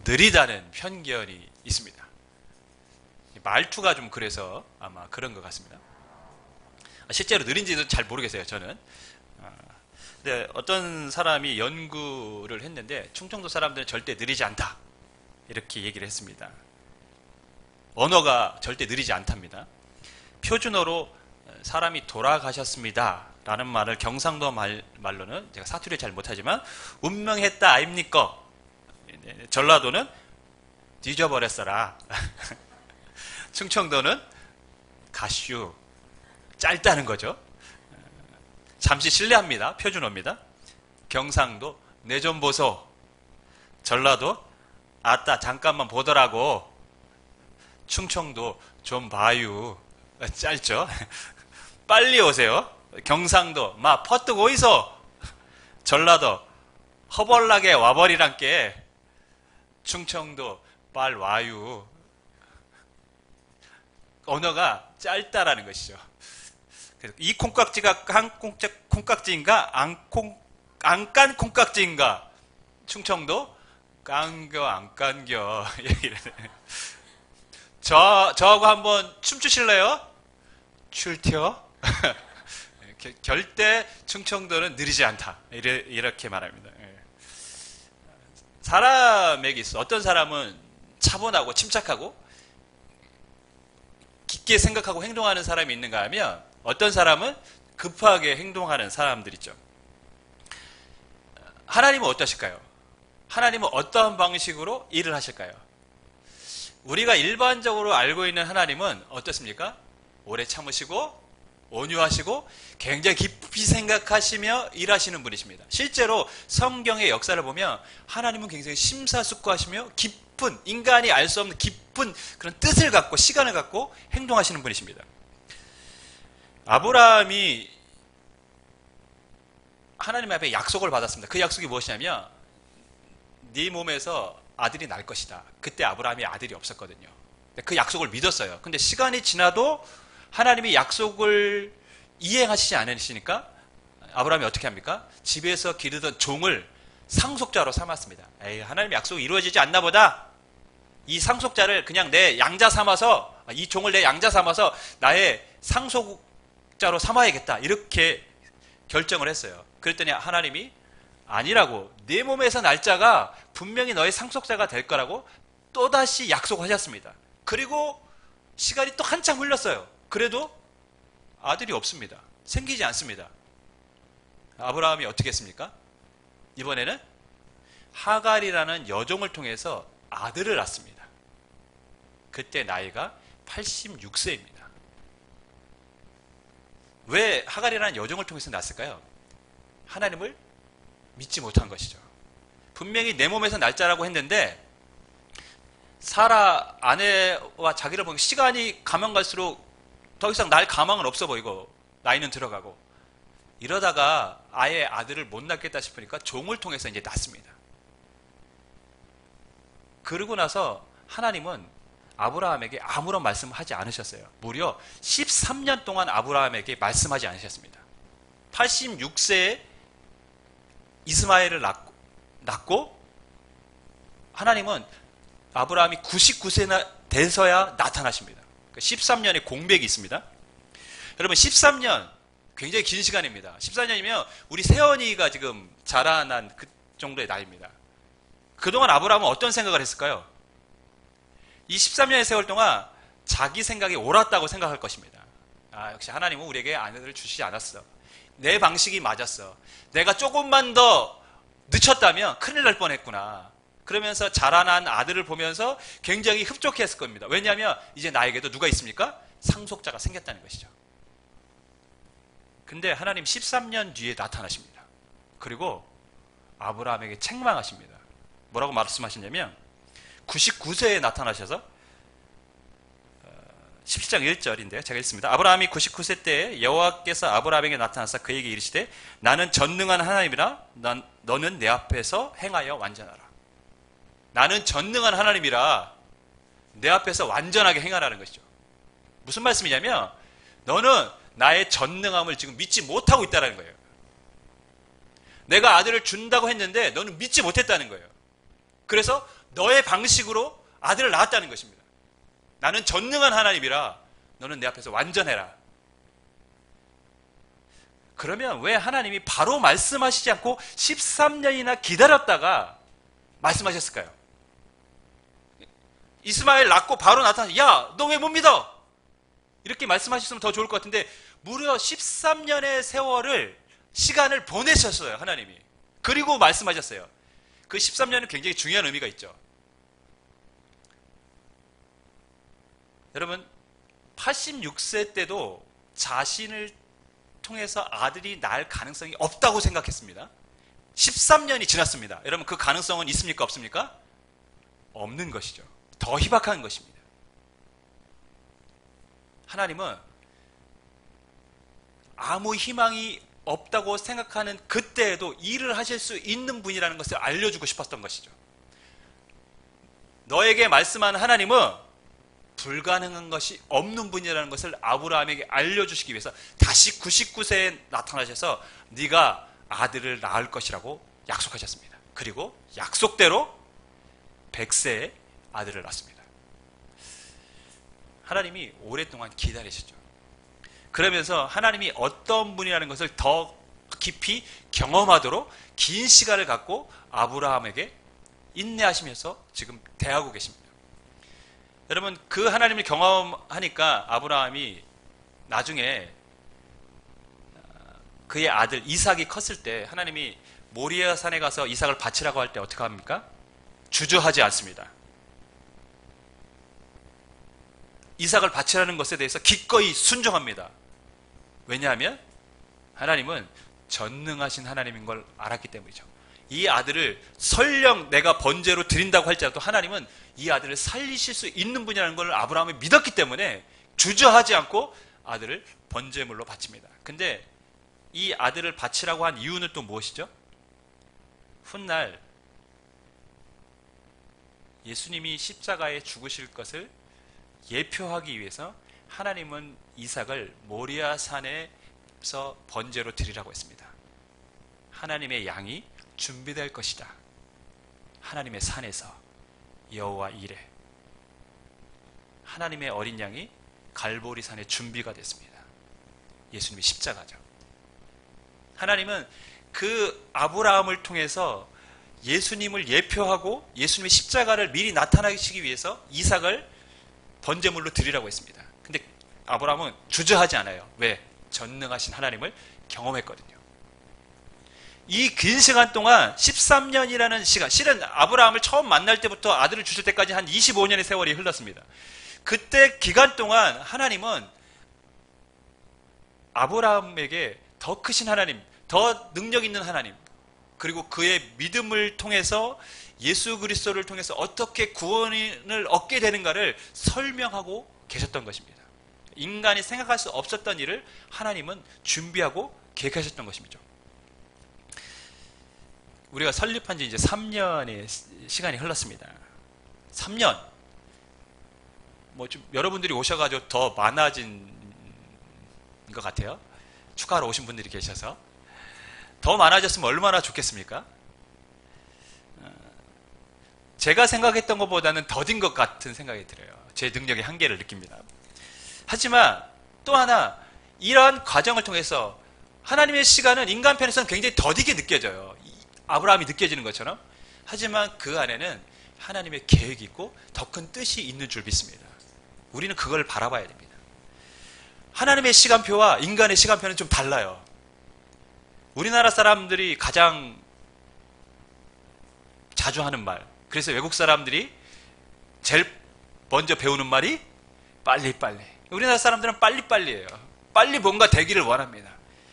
느리다는 편견이 있습니다. 말투가 좀 그래서 아마 그런 것 같습니다. 실제로 느린지는 잘 모르겠어요, 저는. 근데 어떤 사람이 연구를 했는데 충청도 사람들은 절대 느리지 않다, 이렇게 얘기를 했습니다. 언어가 절대 느리지 않답니다. 표준어로 사람이 돌아가셨습니다 라는 말을 경상도 말로는, 제가 사투리 잘 못하지만 운명했다 아닙니까? 전라도는 뒤져버렸어라. 충청도는 가슈, 짧다는 거죠. 잠시 실례합니다. 표준어입니다. 경상도 내 좀 보소. 전라도 아따 잠깐만 보더라고. 충청도 좀 봐유. 짧죠. 빨리 오세요. 경상도 마 퍼뜩 오이소. 전라도 허벌나게 와버리란께. 충청도 빨 와유. 언어가 짧다라는 것이죠. 그래서 이 콩깍지가 한 콩깍지인가 안깐 콩깍지인가. 충청도 깐겨 안 깐겨. 저하고 한번 춤추실래요? 출퇴어? 절대 충청도는 느리지 않다, 이렇게 말합니다. 사람에게 있어 어떤 사람은 차분하고 침착하고 깊게 생각하고 행동하는 사람이 있는가 하면, 어떤 사람은 급하게 행동하는 사람들 있죠. 하나님은 어떠실까요? 하나님은 어떠한 방식으로 일을 하실까요? 우리가 일반적으로 알고 있는 하나님은 어떻습니까? 오래 참으시고 온유하시고 굉장히 깊이 생각하시며 일하시는 분이십니다. 실제로 성경의 역사를 보면 하나님은 굉장히 심사숙고하시며 깊은, 인간이 알 수 없는 깊은 그런 뜻을 갖고 시간을 갖고 행동하시는 분이십니다. 아브라함이 하나님 앞에 약속을 받았습니다. 그 약속이 무엇이냐면 네 몸에서 아들이 날 것이다. 그때 아브라함이 아들이 없었거든요. 그 약속을 믿었어요. 근데 시간이 지나도 하나님이 약속을 이행하시지 않으시니까 아브라함이 어떻게 합니까? 집에서 기르던 종을 상속자로 삼았습니다. 에이, 하나님 약속이 이루어지지 않나 보다. 이 상속자를 그냥 내 양자 삼아서, 이 종을 내 양자 삼아서 나의 상속자로 삼아야겠다, 이렇게 결정을 했어요. 그랬더니 하나님이 아니라고, 네 몸에서 날 자가 분명히 너의 상속자가 될 거라고 또다시 약속하셨습니다. 그리고 시간이 또 한참 흘렀어요. 그래도 아들이 없습니다. 생기지 않습니다. 아브라함이 어떻게 했습니까? 이번에는 하갈이라는 여종을 통해서 아들을 낳습니다. 그때 나이가 86세입니다. 왜 하갈이라는 여종을 통해서 낳았을까요? 하나님을 믿지 못한 것이죠. 분명히 내 몸에서 날짜라고 했는데 사라 아내와 자기를 보면 시간이 가면 갈수록 더 이상 날 가망은 없어 보이고 나이는 들어가고, 이러다가 아예 아들을 못 낳겠다 싶으니까 종을 통해서 이제 낳습니다. 그러고 나서 하나님은 아브라함에게 아무런 말씀을 하지 않으셨어요. 무려 13년 동안 아브라함에게 말씀하지 않으셨습니다. 86세에 이스마엘을 낳고 하나님은 아브라함이 99세나 돼서야 나타나십니다. 13년의 공백이 있습니다. 여러분, 13년 굉장히 긴 시간입니다. 14년이면 우리 세연이가 지금 자라난 그 정도의 나이입니다. 그동안 아브라함은 어떤 생각을 했을까요? 이 13년의 세월 동안 자기 생각이 옳았다고 생각할 것입니다. 아, 역시 하나님은 우리에게 아내들을 주시지 않았어. 내 방식이 맞았어. 내가 조금만 더 늦췄다면 큰일 날 뻔했구나. 그러면서 자라난 아들을 보면서 굉장히 흡족했을 겁니다. 왜냐하면 이제 나에게도 누가 있습니까? 상속자가 생겼다는 것이죠. 근데 하나님 13년 뒤에 나타나십니다. 그리고 아브라함에게 책망하십니다. 뭐라고 말씀하시냐면 99세에 나타나셔서 17장 1절인데요. 제가 읽습니다. 아브라함이 99세 때에 여호와께서 아브라함에게 나타나서 그에게 이르시되 나는 전능한 하나님이라 너는 내 앞에서 행하여 완전하라. 나는 전능한 하나님이라 내 앞에서 완전하게 행하라는 것이죠. 무슨 말씀이냐면 너는 나의 전능함을 지금 믿지 못하고 있다는 거예요. 내가 아들을 준다고 했는데 너는 믿지 못했다는 거예요. 그래서 너의 방식으로 아들을 낳았다는 것입니다. 나는 전능한 하나님이라 너는 내 앞에서 완전해라. 그러면 왜 하나님이 바로 말씀하시지 않고 13년이나 기다렸다가 말씀하셨을까요? 이스마엘 낳고 바로 나타나서 야, 너 왜 못 믿어? 이렇게 말씀하셨으면 더 좋을 것 같은데 무려 13년의 세월을 시간을 보내셨어요, 하나님이. 그리고 말씀하셨어요. 그 13년은 굉장히 중요한 의미가 있죠. 여러분, 86세 때도 자신을 통해서 아들이 낳을 가능성이 없다고 생각했습니다. 13년이 지났습니다. 여러분, 그 가능성은 있습니까? 없습니까? 없는 것이죠. 더 희박한 것입니다. 하나님은 아무 희망이 없다고 생각하는 그때에도 일을 하실 수 있는 분이라는 것을 알려주고 싶었던 것이죠. 너에게 말씀하는 하나님은 불가능한 것이 없는 분이라는 것을 아브라함에게 알려주시기 위해서 다시 99세에 나타나셔서 네가 아들을 낳을 것이라고 약속하셨습니다. 그리고 약속대로 100세에 아들을 낳습니다. 하나님이 오랫동안 기다리셨죠. 그러면서 하나님이 어떤 분이라는 것을 더 깊이 경험하도록 긴 시간을 갖고 아브라함에게 인내하시면서 지금 대하고 계십니다. 여러분, 그 하나님을 경험하니까 아브라함이 나중에 그의 아들 이삭이 컸을 때 하나님이 모리아 산에 가서 이삭을 바치라고 할 때 어떻게 합니까? 주저하지 않습니다. 이삭을 바치라는 것에 대해서 기꺼이 순종합니다. 왜냐하면 하나님은 전능하신 하나님인 걸 알았기 때문이죠. 이 아들을 설령 내가 번제로 드린다고 할지라도 하나님은 이 아들을 살리실 수 있는 분이라는 걸 아브라함이 믿었기 때문에 주저하지 않고 아들을 번제물로 바칩니다. 근데 이 아들을 바치라고 한 이유는 또 무엇이죠? 훗날 예수님이 십자가에 죽으실 것을 예표하기 위해서 하나님은 이삭을 모리아 산에서 번제로 드리라고 했습니다. 하나님의 양이 준비될 것이다. 하나님의 산에서 여호와 이레 하나님의 어린 양이 갈보리 산에 준비가 됐습니다. 예수님의 십자가죠. 하나님은 그 아브라함을 통해서 예수님을 예표하고 예수님의 십자가를 미리 나타나시기 위해서 이삭을 번제물로 드리라고 했습니다. 근데 아브라함은 주저하지 않아요. 왜? 전능하신 하나님을 경험했거든요. 이 긴 시간 동안 13년이라는 시간, 실은 아브라함을 처음 만날 때부터 아들을 주실 때까지 한 25년의 세월이 흘렀습니다. 그때 기간 동안 하나님은 아브라함에게 더 크신 하나님, 더 능력 있는 하나님, 그리고 그의 믿음을 통해서 예수 그리스도를 통해서 어떻게 구원을 얻게 되는가를 설명하고 계셨던 것입니다. 인간이 생각할 수 없었던 일을 하나님은 준비하고 계획하셨던 것입니다. 우리가 설립한 지 이제 3년의 시간이 흘렀습니다. 3년. 뭐 좀 여러분들이 오셔가지고 더 많아진 것 같아요. 축하하러 오신 분들이 계셔서. 더 많아졌으면 얼마나 좋겠습니까? 제가 생각했던 것보다는 더딘 것 같은 생각이 들어요. 제 능력의 한계를 느낍니다. 하지만 또 하나, 이러한 과정을 통해서 하나님의 시간은 인간 편에서는 굉장히 더디게 느껴져요. 아브라함이 느껴지는 것처럼. 하지만 그 안에는 하나님의 계획이 있고 더 큰 뜻이 있는 줄 믿습니다. 우리는 그걸 바라봐야 됩니다. 하나님의 시간표와 인간의 시간표는 좀 달라요. 우리나라 사람들이 가장 자주 하는 말, 그래서 외국 사람들이 제일 먼저 배우는 말이 빨리빨리. 우리나라 사람들은 빨리빨리예요. 빨리 뭔가 되기를 원합니다.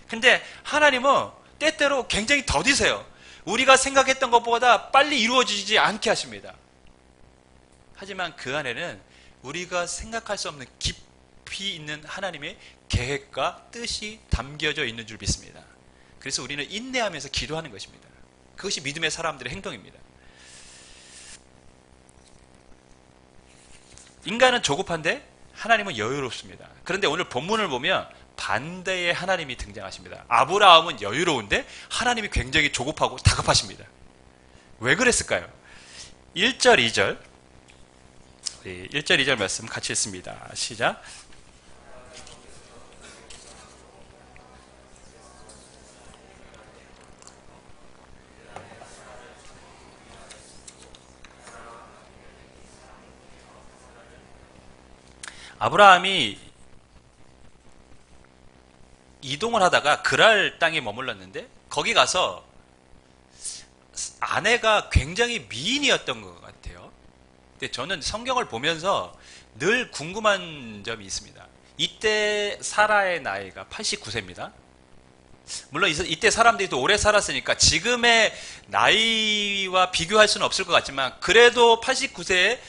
근데 하나님은 때때로 굉장히 더디세요. 우리가 생각했던 것보다 빨리 이루어지지 않게 하십니다. 하지만 그 안에는 우리가 생각할 수 없는 깊이 있는 하나님의 계획과 뜻이 담겨져 있는 줄 믿습니다. 그래서 우리는 인내하면서 기도하는 것입니다. 그것이 믿음의 사람들의 행동입니다. 인간은 조급한데 하나님은 여유롭습니다. 그런데 오늘 본문을 보면 반대의 하나님이 등장하십니다. 아브라함은 여유로운데 하나님이 굉장히 조급하고 다급하십니다. 왜 그랬을까요? 1절, 2절. 1절, 2절 말씀 같이 읽습니다. 시작. 아브라함이 이동을 하다가 그랄 땅에 머물렀는데 거기 가서 아내가 굉장히 미인이었던 것 같아요. 근데 저는 성경을 보면서 늘 궁금한 점이 있습니다. 이때 사라의 나이가 89세입니다. 물론 이때 사람들이 또 오래 살았으니까 지금의 나이와 비교할 수는 없을 것 같지만 그래도 89세에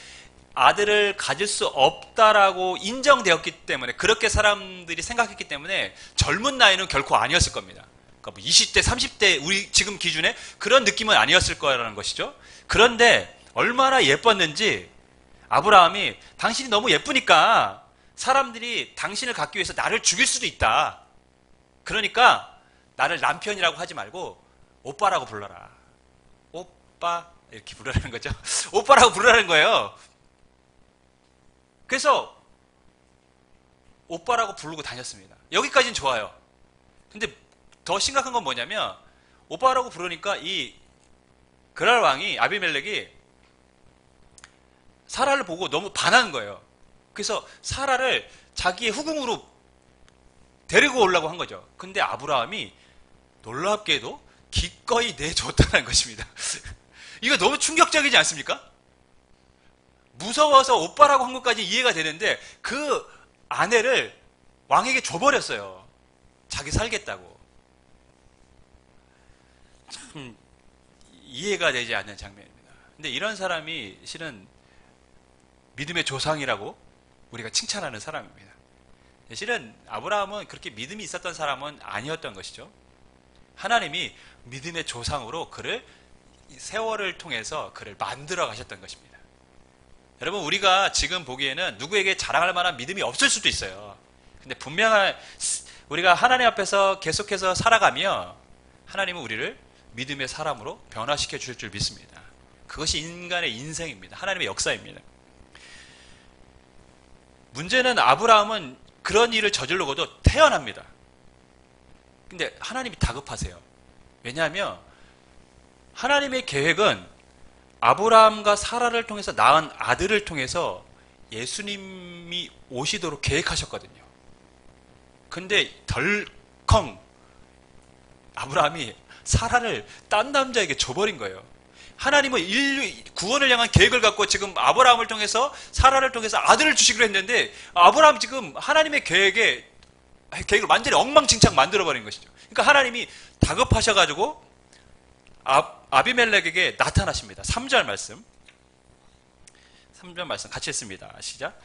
아들을 가질 수 없다라고 인정되었기 때문에 그렇게 사람들이 생각했기 때문에 젊은 나이는 결코 아니었을 겁니다. 그러니까 뭐 20대, 30대 우리 지금 기준에 그런 느낌은 아니었을 거라는 것이죠. 그런데 얼마나 예뻤는지 아브라함이 당신이 너무 예쁘니까 사람들이 당신을 갖기 위해서 나를 죽일 수도 있다. 그러니까 나를 남편이라고 하지 말고 오빠라고 불러라. 오빠 이렇게 부르라는 거죠. 오빠라고 부르라는 거예요. 그래서 오빠라고 부르고 다녔습니다. 여기까지는 좋아요. 근데 더 심각한 건 뭐냐면 오빠라고 부르니까 이 그랄 왕이 아비멜렉이 사라를 보고 너무 반하는 거예요. 그래서 사라를 자기의 후궁으로 데리고 오려고 한 거죠. 근데 아브라함이 놀랍게도 기꺼이 내줬다는 것입니다. 이거 너무 충격적이지 않습니까? 무서워서 오빠라고 한 것까지 이해가 되는데 그 아내를 왕에게 줘버렸어요. 자기 살겠다고. 참 이해가 되지 않는 장면입니다. 근데 이런 사람이 실은 믿음의 조상이라고 우리가 칭찬하는 사람입니다. 실은 아브라함은 그렇게 믿음이 있었던 사람은 아니었던 것이죠. 하나님이 믿음의 조상으로 그를 세월을 통해서 그를 만들어 가셨던 것입니다. 여러분 우리가 지금 보기에는 누구에게 자랑할 만한 믿음이 없을 수도 있어요. 근데 분명한 우리가 하나님 앞에서 계속해서 살아가며 하나님은 우리를 믿음의 사람으로 변화시켜 주실 줄 믿습니다. 그것이 인간의 인생입니다. 하나님의 역사입니다. 문제는 아브라함은 그런 일을 저지르고도 태어납니다. 근데 하나님이 다급하세요. 왜냐하면 하나님의 계획은 아브라함과 사라를 통해서 낳은 아들을 통해서 예수님이 오시도록 계획하셨거든요. 근데 덜컹 아브라함이 사라를 딴 남자에게 줘버린 거예요. 하나님은 인류 구원을 향한 계획을 갖고 지금 아브라함을 통해서 사라를 통해서 아들을 주시기로 했는데 아브라함 지금 하나님의 계획을 완전히 엉망진창 만들어버린 것이죠. 그러니까 하나님이 다급하셔가지고 아비멜렉에게 나타나십니다. 3절 말씀. 3절 말씀 같이 읽습니다. 시작.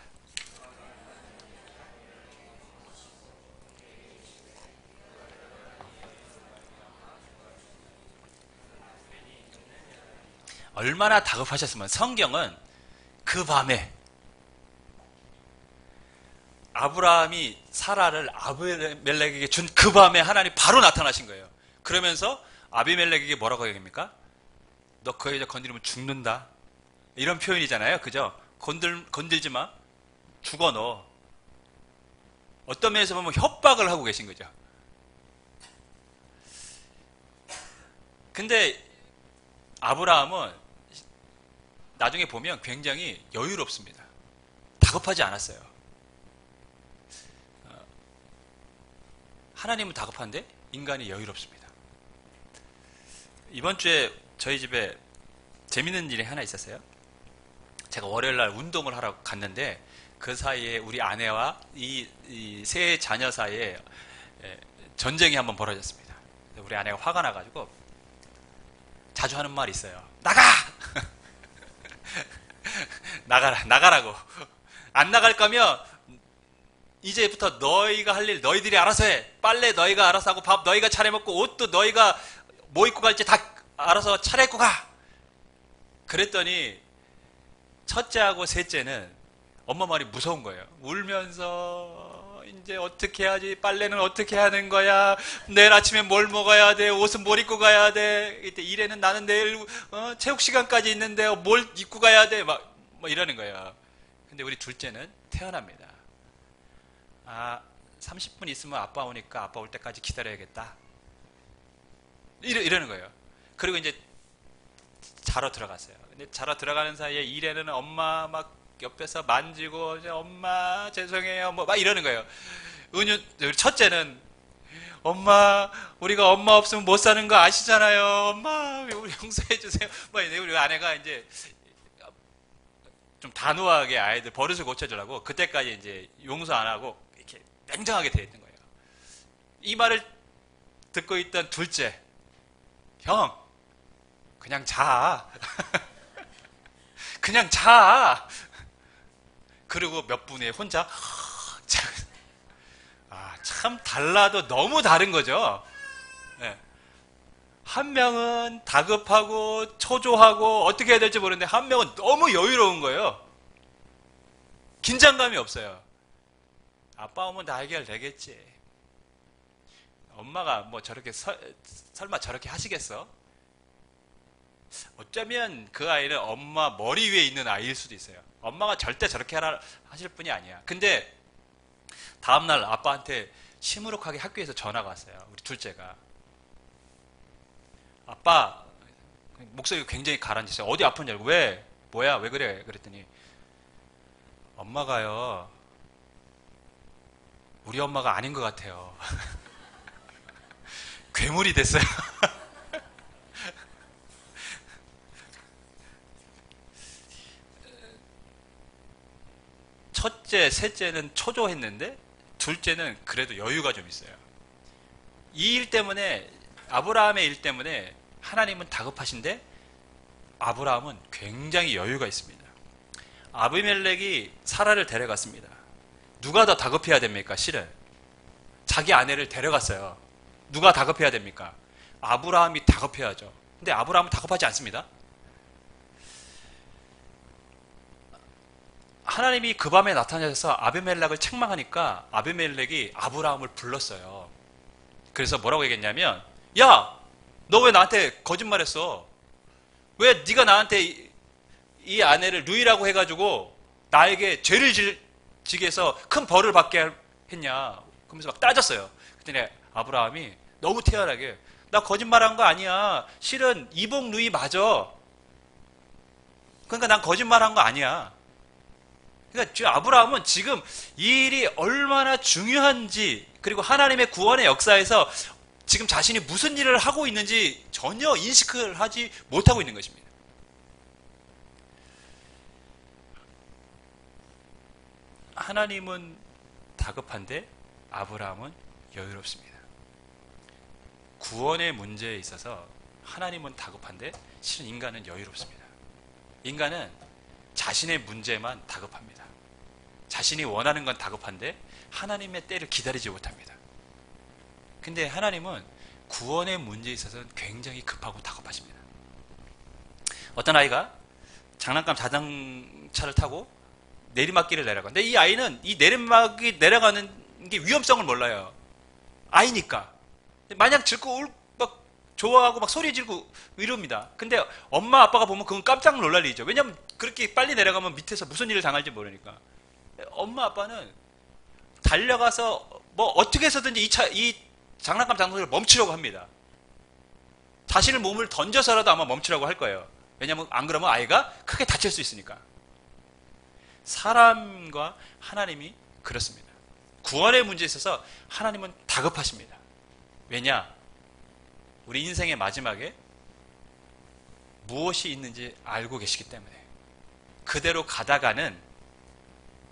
얼마나 다급하셨으면 성경은 그 밤에 아브라함이 사라를 아비멜렉에게 준 그 밤에 하나님 바로 나타나신 거예요. 그러면서 아비멜렉에게 뭐라고 얘기합니까? 너 그 여자 건드리면 죽는다. 이런 표현이잖아요. 그죠? 건들지 마. 죽어 너. 어떤 면에서 보면 협박을 하고 계신 거죠. 근데 아브라함은 나중에 보면 굉장히 여유롭습니다. 다급하지 않았어요. 하나님은 다급한데 인간이 여유롭습니다. 이번 주에 저희 집에 재밌는 일이 하나 있었어요. 제가 월요일날 운동을 하러 갔는데 그 사이에 우리 아내와 이 세 자녀 사이에 전쟁이 한번 벌어졌습니다. 우리 아내가 화가 나가지고 자주 하는 말이 있어요. 나가! 나가라고. 안 나갈 거면 이제부터 너희가 할 일 너희들이 알아서 해. 빨래 너희가 알아서 하고 밥 너희가 차려 먹고 옷도 너희가 뭐 입고 갈지 다 알아서 차려입고 가. 그랬더니 첫째하고 셋째는 엄마 말이 무서운 거예요. 울면서 이제 어떻게 해야지? 빨래는 어떻게 하는 거야? 내일 아침에 뭘 먹어야 돼? 옷은 뭘 입고 가야 돼? 이때 일에는 나는 내일 체육 시간까지 있는데 뭘 입고 가야 돼? 막 이러는 거예요. 근데 우리 둘째는 태어납니다. 아, 30분 있으면 아빠 오니까 아빠 올 때까지 기다려야겠다. 이러는 거예요. 그리고 이제 자러 들어갔어요. 근데 자러 들어가는 사이에 일에는 엄마 막 옆에서 만지고 엄마 죄송해요 뭐 막 이러는 거예요. 우리 첫째는 엄마 우리가 엄마 없으면 못 사는 거 아시잖아요. 엄마 우리 용서해 주세요. 뭐 우리 아내가 이제 좀 단호하게 아이들 버릇을 고쳐주려고 그때까지 이제 용서 안 하고 이렇게 냉정하게 돼 있는 거예요. 이 말을 듣고 있던 둘째, 형 그냥 자. 그냥 자. 그리고 몇 분 후에 혼자 참 달라도 너무 다른 거죠. 네. 한 명은 다급하고 초조하고 어떻게 해야 될지 모르는데 한 명은 너무 여유로운 거예요. 긴장감이 없어요. 아빠 오면 다 해결되겠지. 엄마가 뭐 저렇게 설마 저렇게 하시겠어? 어쩌면 그 아이는 엄마 머리 위에 있는 아이일 수도 있어요. 엄마가 절대 저렇게 하실 분이 아니야. 근데 다음날 아빠한테 시무룩하게 학교에서 전화가 왔어요. 우리 둘째가. 아빠, 목소리가 굉장히 가라앉았어요. 어디 아프냐고. 왜? 뭐야? 왜 그래? 그랬더니 엄마가요. 우리 엄마가 아닌 것 같아요. 괴물이 됐어요. 첫째, 셋째는 초조했는데 둘째는 그래도 여유가 좀 있어요. 이 일 때문에 아브라함의 일 때문에 하나님은 다급하신데 아브라함은 굉장히 여유가 있습니다. 아비멜렉이 사라를 데려갔습니다. 누가 더 다급해야 됩니까? 실은 자기 아내를 데려갔어요. 누가 다급해야 됩니까? 아브라함이 다급해야죠. 근데 아브라함은 다급하지 않습니다. 하나님이 그 밤에 나타나셔서 아비멜렉을 책망하니까 아비멜렉이 아브라함을 불렀어요. 그래서 뭐라고 얘기했냐면, 야, 너 왜 나한테 거짓말했어? 왜 네가 나한테 이 아내를 루이라고 해가지고 나에게 죄를 지게 해서 큰 벌을 받게 했냐? 그러면서 막 따졌어요. 그랬더니 아브라함이 너무 태연하게, 나 거짓말한 거 아니야. 실은 이복 루이 맞아. 그러니까 난 거짓말한 거 아니야. 그러니까 아브라함은 지금 이 일이 얼마나 중요한지, 그리고 하나님의 구원의 역사에서 지금 자신이 무슨 일을 하고 있는지 전혀 인식을 하지 못하고 있는 것입니다. 하나님은 다급한데 아브라함은 여유롭습니다. 구원의 문제에 있어서 하나님은 다급한데 실은 인간은 여유롭습니다. 인간은 자신의 문제만 다급합니다. 자신이 원하는 건 다급한데 하나님의 때를 기다리지 못합니다. 근데 하나님은 구원의 문제에 있어서는 굉장히 급하고 다급하십니다. 어떤 아이가 장난감 자동차를 타고 내리막길을 내려가는데 이 아이는 이 내리막이 내려가는 게 위험성을 몰라요. 아이니까. 마냥 즐거워 막 좋아하고 막 소리 지르고 이럽니다. 근데 엄마 아빠가 보면 그건 깜짝 놀랄 일이죠. 왜냐면 그렇게 빨리 내려가면 밑에서 무슨 일을 당할지 모르니까. 엄마 아빠는 달려가서 뭐 어떻게 해서든지 이 장난감 장소를 멈추려고 합니다. 자신의 몸을 던져서라도 아마 멈추려고 할 거예요. 왜냐면 안 그러면 아이가 크게 다칠 수 있으니까. 사람과 하나님이 그렇습니다. 구원의 문제에 있어서 하나님은 다급하십니다. 왜냐? 우리 인생의 마지막에 무엇이 있는지 알고 계시기 때문에. 그대로 가다가는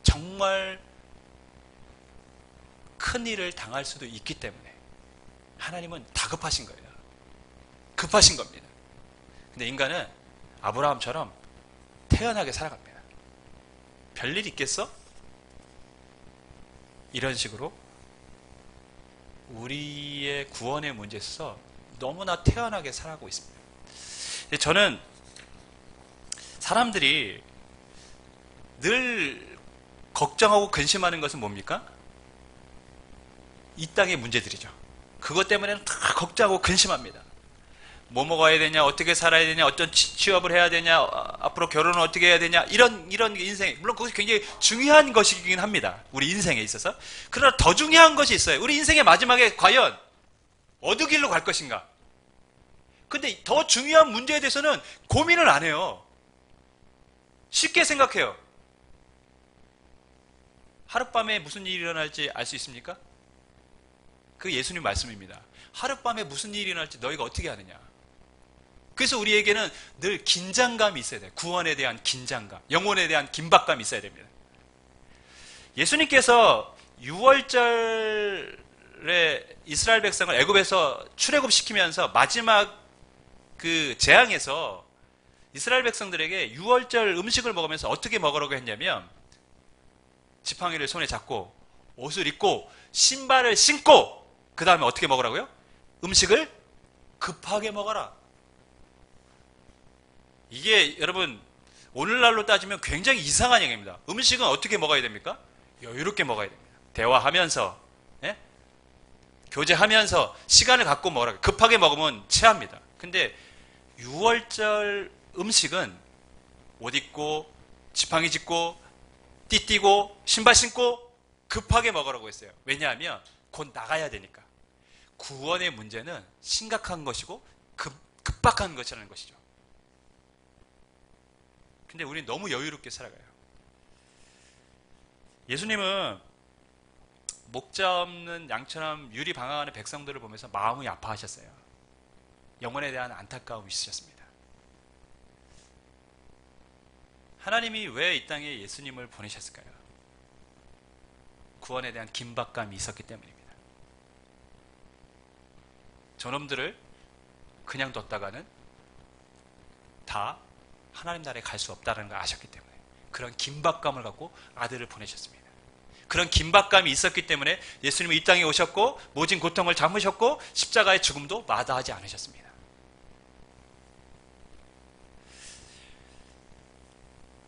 정말 큰 일을 당할 수도 있기 때문에 하나님은 다급하신 거예요. 급하신 겁니다. 근데 인간은 아브라함처럼 태연하게 살아갑니다. 별일 있겠어? 이런 식으로 우리의 구원의 문제에 있어서 너무나 태연하게 살아가고 있습니다. 저는 사람들이 늘 걱정하고 근심하는 것은 뭡니까? 이 땅의 문제들이죠. 그것 때문에는 다 걱정하고 근심합니다. 뭐 먹어야 되냐, 어떻게 살아야 되냐, 어떤 취업을 해야 되냐, 앞으로 결혼을 어떻게 해야 되냐, 이런 인생, 물론 그것이 굉장히 중요한 것이긴 합니다. 우리 인생에 있어서. 그러나 더 중요한 것이 있어요. 우리 인생의 마지막에 과연 어느 길로 갈 것인가? 근데 더 중요한 문제에 대해서는 고민을 안 해요. 쉽게 생각해요. 하룻밤에 무슨 일이 일어날지 알 수 있습니까? 그 예수님 말씀입니다. 하룻밤에 무슨 일이 일어날지 너희가 어떻게 아느냐? 그래서 우리에게는 늘 긴장감이 있어야 돼요. 구원에 대한 긴장감, 영혼에 대한 긴박감이 있어야 됩니다. 예수님께서 6월절에 이스라엘 백성을 애굽에서 출애굽시키면서 마지막 그 재앙에서 이스라엘 백성들에게 6월절 음식을 먹으면서 어떻게 먹으라고 했냐면 지팡이를 손에 잡고 옷을 입고 신발을 신고 그 다음에 어떻게 먹으라고요? 음식을 급하게 먹어라. 이게 여러분 오늘날로 따지면 굉장히 이상한 얘기입니다. 음식은 어떻게 먹어야 됩니까? 여유롭게 먹어야 됩니다. 대화하면서 교제하면서 시간을 갖고 먹으라. 급하게 먹으면 체합니다. 근데 6월절 음식은 옷 입고 지팡이 짚고 띠 띠고 신발 신고 급하게 먹으라고 했어요. 왜냐하면 곧 나가야 되니까. 구원의 문제는 심각한 것이고 급박한 것이라는 것이죠. 근데 우리는 너무 여유롭게 살아가요. 예수님은 목자 없는 양처럼 유리 방황하는 백성들을 보면서 마음이 아파하셨어요. 영혼에 대한 안타까움이 있으셨습니다. 하나님이 왜 이 땅에 예수님을 보내셨을까요? 구원에 대한 긴박감이 있었기 때문입니다. 저놈들을 그냥 뒀다가는 다 하나님 나라에 갈 수 없다는 걸 아셨기 때문에 그런 긴박감을 갖고 아들을 보내셨습니다. 그런 긴박감이 있었기 때문에 예수님은 이 땅에 오셨고 모진 고통을 참으셨고 십자가의 죽음도 마다하지 않으셨습니다.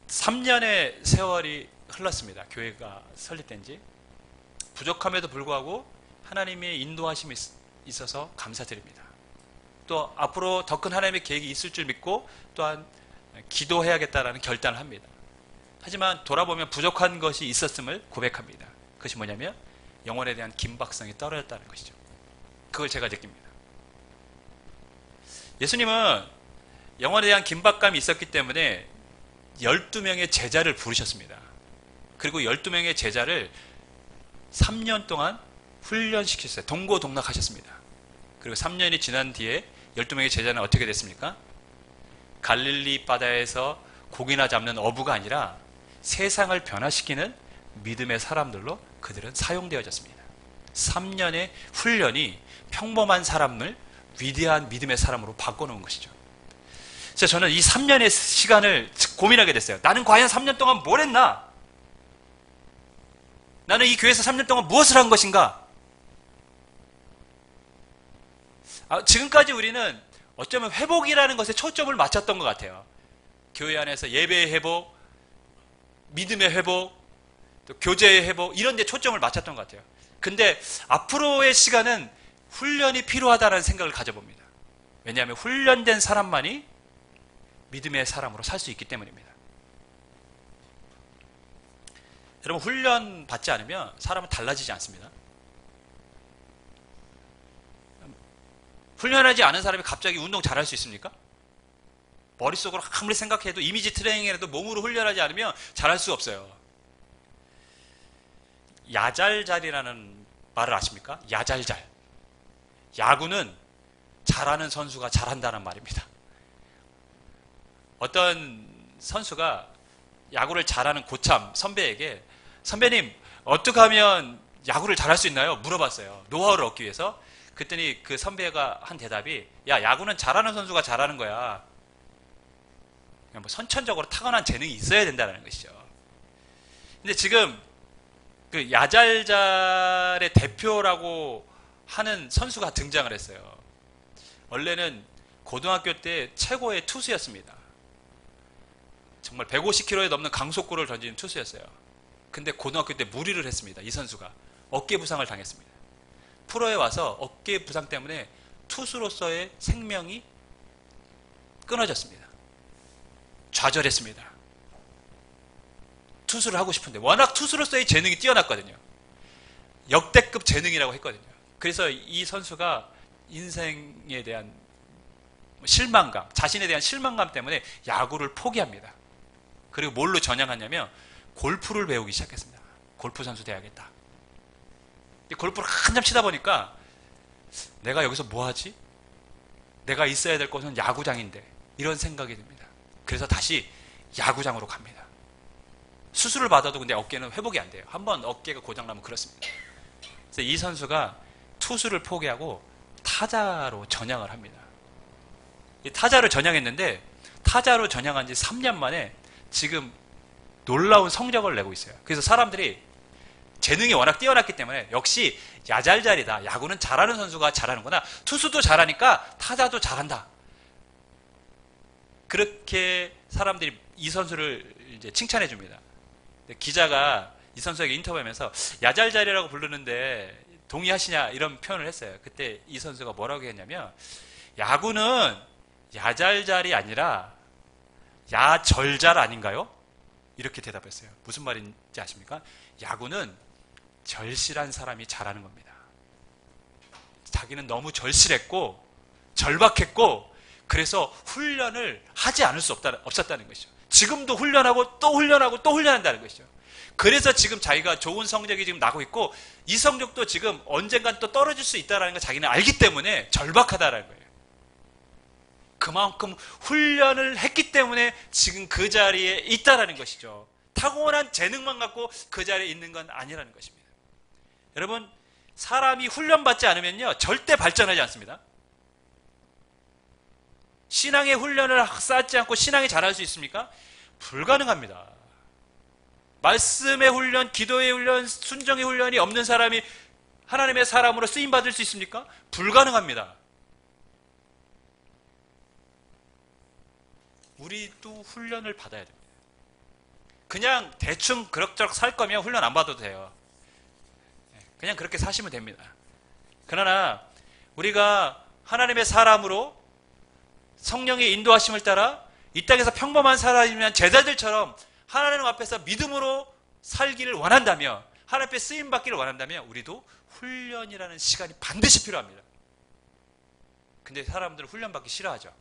(3년의) 세월이 흘렀습니다. 교회가 설립된 지. 부족함에도 불구하고 하나님의 인도하심이 있어서 감사드립니다. 또 앞으로 더 큰 하나님의 계획이 있을 줄 믿고 또한 기도해야겠다라는 결단을 합니다. 하지만 돌아보면 부족한 것이 있었음을 고백합니다. 그것이 뭐냐면 영혼에 대한 긴박성이 떨어졌다는 것이죠. 그걸 제가 느낍니다. 예수님은 영혼에 대한 긴박감이 있었기 때문에 12명의 제자를 부르셨습니다. 그리고 12명의 제자를 3년 동안 훈련시켰어요. 동고동락하셨습니다. 그리고 3년이 지난 뒤에 12명의 제자는 어떻게 됐습니까? 갈릴리 바다에서 고기나 잡는 어부가 아니라 세상을 변화시키는 믿음의 사람들로 그들은 사용되어졌습니다. 3년의 훈련이 평범한 사람을 위대한 믿음의 사람으로 바꿔놓은 것이죠. 그래서 저는 이 3년의 시간을 고민하게 됐어요. 나는 과연 3년 동안 뭘 했나? 나는 이 교회에서 3년 동안 무엇을 한 것인가? 지금까지 우리는 어쩌면 회복이라는 것에 초점을 맞췄던 것 같아요. 교회 안에서 예배의 회복, 믿음의 회복, 또 교제의 회복 이런 데 초점을 맞췄던 것 같아요. 근데 앞으로의 시간은 훈련이 필요하다는 생각을 가져봅니다. 왜냐하면 훈련된 사람만이 믿음의 사람으로 살 수 있기 때문입니다. 여러분 훈련 받지 않으면 사람은 달라지지 않습니다. 훈련하지 않은 사람이 갑자기 운동 잘할 수 있습니까? 머릿속으로 아무리 생각해도 이미지 트레이닝이라도 몸으로 훈련하지 않으면 잘할 수 없어요. 야잘잘이라는 말을 아십니까? 야잘잘. 야구는 잘하는 선수가 잘한다는 말입니다. 어떤 선수가 야구를 잘하는 고참 선배에게 선배님 어떻게 하면 야구를 잘할 수 있나요? 물어봤어요. 노하우를 얻기 위해서. 그랬더니 그 선배가 한 대답이 야 야구는 잘하는 선수가 잘하는 거야. 그냥 뭐 선천적으로 타고난 재능이 있어야 된다는 것이죠. 근데 지금 그 야잘잘의 대표라고 하는 선수가 등장을 했어요. 원래는 고등학교 때 최고의 투수였습니다. 정말 150km에 넘는 강속구를 던지는 투수였어요. 근데 고등학교 때 무리를 했습니다. 이 선수가 어깨 부상을 당했습니다. 프로에 와서 어깨 부상 때문에 투수로서의 생명이 끊어졌습니다. 좌절했습니다. 투수를 하고 싶은데 워낙 투수로서의 재능이 뛰어났거든요. 역대급 재능이라고 했거든요. 그래서 이 선수가 인생에 대한 실망감, 자신에 대한 실망감 때문에 야구를 포기합니다. 그리고 뭘로 전향하냐면 골프를 배우기 시작했습니다. 골프 선수 돼야겠다. 골프를 한참 치다 보니까 내가 여기서 뭐 하지? 내가 있어야 될 곳은 야구장인데 이런 생각이 듭니다. 그래서 다시 야구장으로 갑니다. 수술을 받아도 근데 어깨는 회복이 안 돼요. 한번 어깨가 고장나면 그렇습니다. 그래서 이 선수가 투수를 포기하고 타자로 전향을 합니다. 이 타자를 전향했는데 타자로 전향한 지 3년 만에 지금 놀라운 성적을 내고 있어요. 그래서 사람들이 재능이 워낙 뛰어났기 때문에 역시 야잘잘이다. 야구는 잘하는 선수가 잘하는구나. 투수도 잘하니까 타자도 잘한다. 그렇게 사람들이 이 선수를 이제 칭찬해 줍니다. 기자가 이 선수에게 인터뷰하면서 야잘잘이라고 부르는데 동의하시냐 이런 표현을 했어요. 그때 이 선수가 뭐라고 했냐면 야구는 야잘잘이 아니라 야절잘 아닌가요? 이렇게 대답했어요. 무슨 말인지 아십니까? 야구는 절실한 사람이 잘하는 겁니다. 자기는 너무 절실했고 절박했고 그래서 훈련을 하지 않을 수 없었다는 것이죠. 지금도 훈련하고 또 훈련하고 또 훈련한다는 것이죠. 그래서 지금 자기가 좋은 성적이 지금 나고 있고 이 성적도 지금 언젠간 또 떨어질 수 있다는 걸 자기는 알기 때문에 절박하다는 거예요. 그만큼 훈련을 했기 때문에 지금 그 자리에 있다는 것이죠. 타고난 재능만 갖고 그 자리에 있는 건 아니라는 것입니다. 여러분, 사람이 훈련받지 않으면요 절대 발전하지 않습니다. 신앙의 훈련을 쌓지 않고 신앙이 자랄 수 있습니까? 불가능합니다. 말씀의 훈련, 기도의 훈련, 순종의 훈련이 없는 사람이 하나님의 사람으로 쓰임받을 수 있습니까? 불가능합니다. 우리도 훈련을 받아야 됩니다. 그냥 대충 그럭저럭 살 거면 훈련 안 받아도 돼요. 그냥 그렇게 사시면 됩니다. 그러나 우리가 하나님의 사람으로 성령의 인도하심을 따라 이 땅에서 평범한 사람이면 제자들처럼 하나님 앞에서 믿음으로 살기를 원한다면, 하나님 앞에 쓰임받기를 원한다면 우리도 훈련이라는 시간이 반드시 필요합니다. 근데 사람들은 훈련받기 싫어하죠.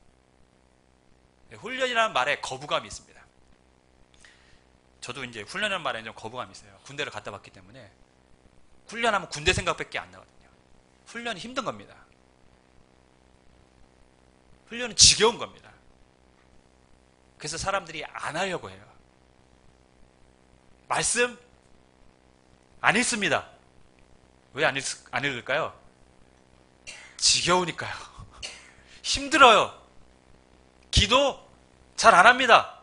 훈련이라는 말에 거부감이 있습니다. 저도 이제 훈련이라는 말에 좀 거부감이 있어요. 군대를 갔다 왔기 때문에 훈련하면 군대 생각밖에 안 나거든요. 훈련이 힘든 겁니다. 훈련은 지겨운 겁니다. 그래서 사람들이 안 하려고 해요. 말씀 안 읽습니다. 왜 안 읽을까요? 지겨우니까요. 힘들어요. 기도 잘 안 합니다.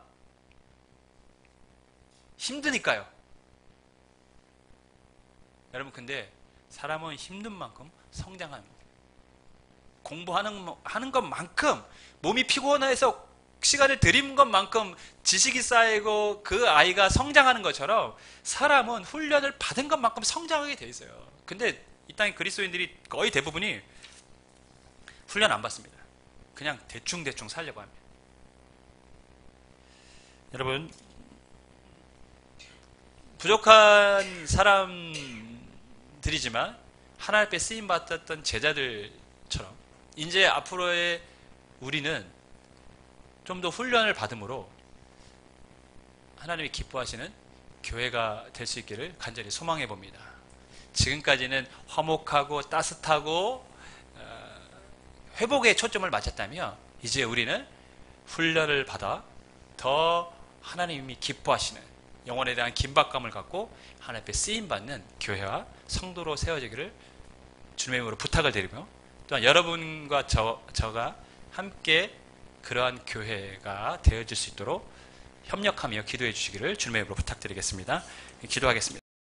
힘드니까요. 여러분, 근데 사람은 힘든 만큼 성장하는 거예요. 공부하는 것만큼, 몸이 피곤해서 시간을 들인 것만큼 지식이 쌓이고 그 아이가 성장하는 것처럼 사람은 훈련을 받은 것만큼 성장하게 돼 있어요. 근데 이 땅의 그리스도인들이 거의 대부분이 훈련 안 받습니다. 그냥 대충 살려고 합니다. 여러분, 부족한 사람들이지만 하나님 앞에 쓰임받았던 제자들처럼 이제 앞으로의 우리는 좀 더 훈련을 받음으로 하나님이 기뻐하시는 교회가 될 수 있기를 간절히 소망해 봅니다. 지금까지는 화목하고 따뜻하고 회복에 초점을 맞췄다면 이제 우리는 훈련을 받아 더 하나님이 기뻐하시는 영혼에 대한 긴박감을 갖고 하나님 앞에 쓰임받는 교회와 성도로 세워지기를 주님의 이름으로 부탁을 드리며, 또한 여러분과 저가 함께 그러한 교회가 되어질 수 있도록 협력하며 기도해 주시기를 주님의 이름으로 부탁드리겠습니다. 기도하겠습니다.